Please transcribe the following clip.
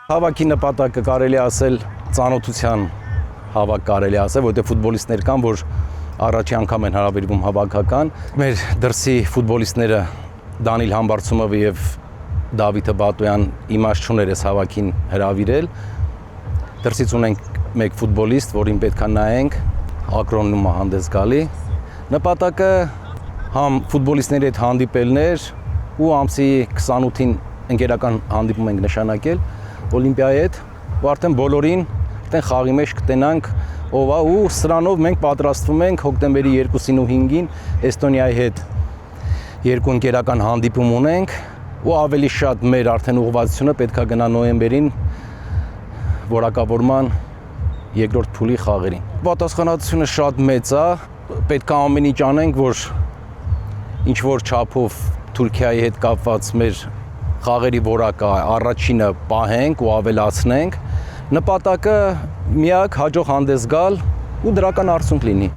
Հավաքի նպատակը կարելի ասել ծանոթության հավաք կարելի ասել, որտեղ ֆուտբոլիստներ կան, որ առաջի անգամ են հարավիրվում հավաքական։ Մեր դրսի ֆուտբոլիստները Դանիլ Համբարձումովը եւ Դավիթը Բատոյան իմաստ չուներ այս հավաքին հրավիրել։ Դրսից ունենք մեկ ֆուտբոլիստ, որին պետքա նայենք, ակրոնումը հանդես գալի։ Նպատակը համ ֆուտբոլիստների հետ հանդիպելներ ու ամսի 28-ին ընկերական հանդիպում ենք նշանակել Օլիմպիայի հետ, ու արդեն բոլորին այդտեղ խաղի մեջ կտենանք ով է, ու սրանով մենք պատրաստվում ենք հոկտեմբերի 2-ին ու 5-ին Էստոնիայի հետ երկու ընկերական հանդիպում ունենք, ու ավելի շատ մեր արդեն ուղղվածությունը պետքա գնա նոյեմբերին որակավորման երկրորդ փուլի խաղերին։ Պատասխանատվությունը շատ մեծ է, պետքա ամեն ինչ անենք, որ ինչ որ չափով Թուրքիայի հետ կապված մեր խաղերի որակը առաջինը պահենք ու ավելացնենք, նպատակը միակ հաջող հանդես գալ ու դրական արդյունք լինի։